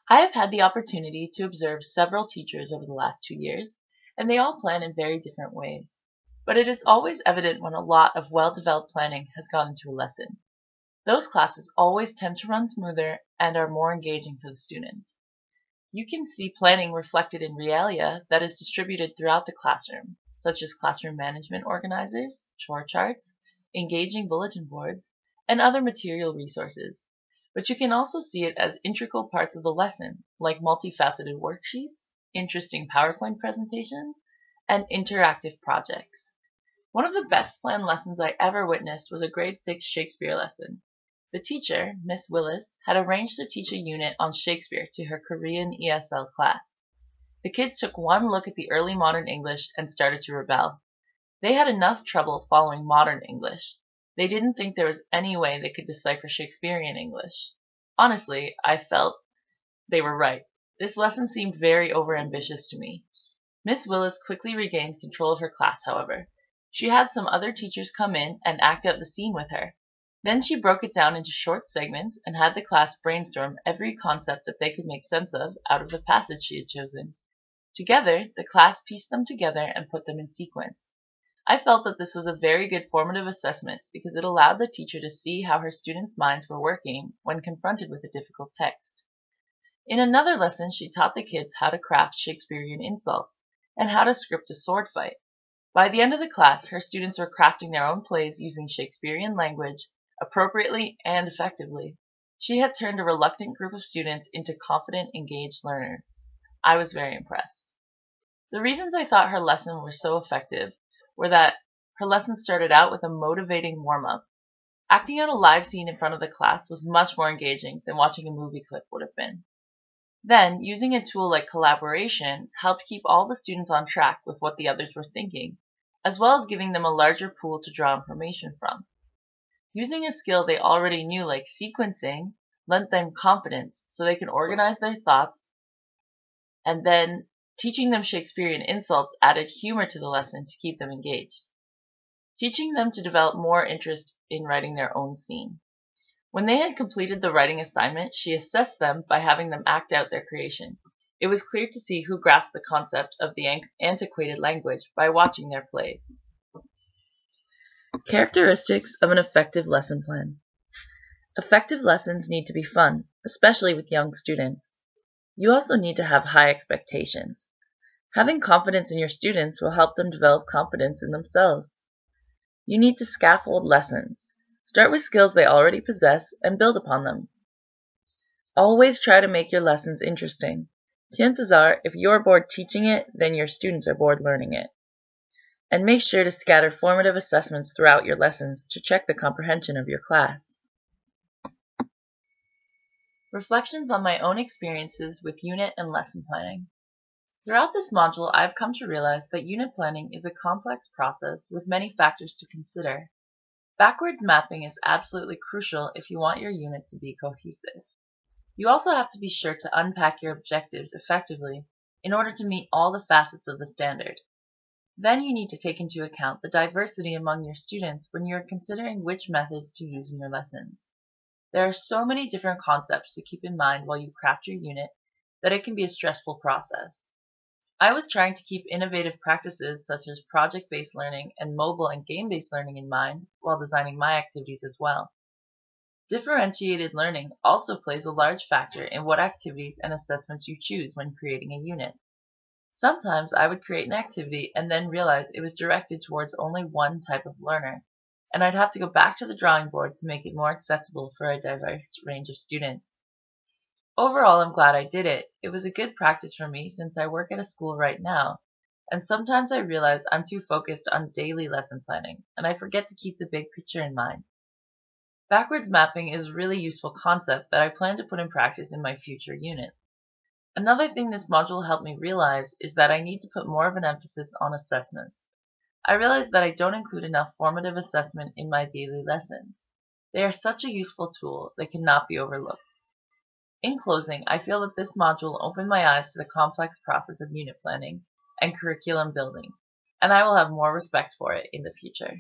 I have had the opportunity to observe several teachers over the last 2 years, and they all plan in very different ways. But it is always evident when a lot of well-developed planning has gone into a lesson. Those classes always tend to run smoother and are more engaging for the students. You can see planning reflected in realia that is distributed throughout the classroom, such as classroom management organizers, chore charts, engaging bulletin boards, and other material resources. But you can also see it as integral parts of the lesson, like multifaceted worksheets, interesting PowerPoint presentations, and interactive projects. One of the best planned lessons I ever witnessed was a grade 6 Shakespeare lesson. The teacher, Miss Willis, had arranged to teach a unit on Shakespeare to her Korean ESL class. The kids took one look at the early modern English and started to rebel. They had enough trouble following modern English. They didn't think there was any way they could decipher Shakespearean English. Honestly, I felt they were right. This lesson seemed very overambitious to me. Miss Willis quickly regained control of her class, however. She had some other teachers come in and act out the scene with her. Then she broke it down into short segments and had the class brainstorm every concept that they could make sense of out of the passage she had chosen. Together, the class pieced them together and put them in sequence. I felt that this was a very good formative assessment because it allowed the teacher to see how her students' minds were working when confronted with a difficult text. In another lesson, she taught the kids how to craft Shakespearean insults and how to script a sword fight. By the end of the class, her students were crafting their own plays using Shakespearean language appropriately and effectively. She had turned a reluctant group of students into confident, engaged learners. I was very impressed. The reasons I thought her lesson was so effective were that her lesson started out with a motivating warm-up. Acting out a live scene in front of the class was much more engaging than watching a movie clip would have been. Then, using a tool like collaboration helped keep all the students on track with what the others were thinking, as well as giving them a larger pool to draw information from. Using a skill they already knew like sequencing lent them confidence so they could organize their thoughts, and then teaching them Shakespearean insults added humor to the lesson to keep them engaged, teaching them to develop more interest in writing their own scene. When they had completed the writing assignment, she assessed them by having them act out their creation. It was clear to see who grasped the concept of the antiquated language by watching their plays. Characteristics of an effective lesson plan. Effective lessons need to be fun, especially with young students. You also need to have high expectations. Having confidence in your students will help them develop confidence in themselves. You need to scaffold lessons. Start with skills they already possess and build upon them. Always try to make your lessons interesting. Chances are, if you're bored teaching it, then your students are bored learning it. And make sure to scatter formative assessments throughout your lessons to check the comprehension of your class. Reflections on my own experiences with unit and lesson planning. Throughout this module, I have come to realize that unit planning is a complex process with many factors to consider. Backwards mapping is absolutely crucial if you want your unit to be cohesive. You also have to be sure to unpack your objectives effectively in order to meet all the facets of the standard. Then you need to take into account the diversity among your students when you are considering which methods to use in your lessons. There are so many different concepts to keep in mind while you craft your unit that it can be a stressful process. I was trying to keep innovative practices such as project-based learning and mobile and game-based learning in mind while designing my activities as well. Differentiated learning also plays a large factor in what activities and assessments you choose when creating a unit. Sometimes I would create an activity and then realize it was directed towards only one type of learner, and I'd have to go back to the drawing board to make it more accessible for a diverse range of students. Overall, I'm glad I did it. It was a good practice for me since I work at a school right now, and sometimes I realize I'm too focused on daily lesson planning, and I forget to keep the big picture in mind. Backwards mapping is a really useful concept that I plan to put in practice in my future units. Another thing this module helped me realize is that I need to put more of an emphasis on assessments. I realized that I don't include enough formative assessment in my daily lessons. They are such a useful tool that cannot be overlooked. In closing, I feel that this module opened my eyes to the complex process of unit planning and curriculum building, and I will have more respect for it in the future.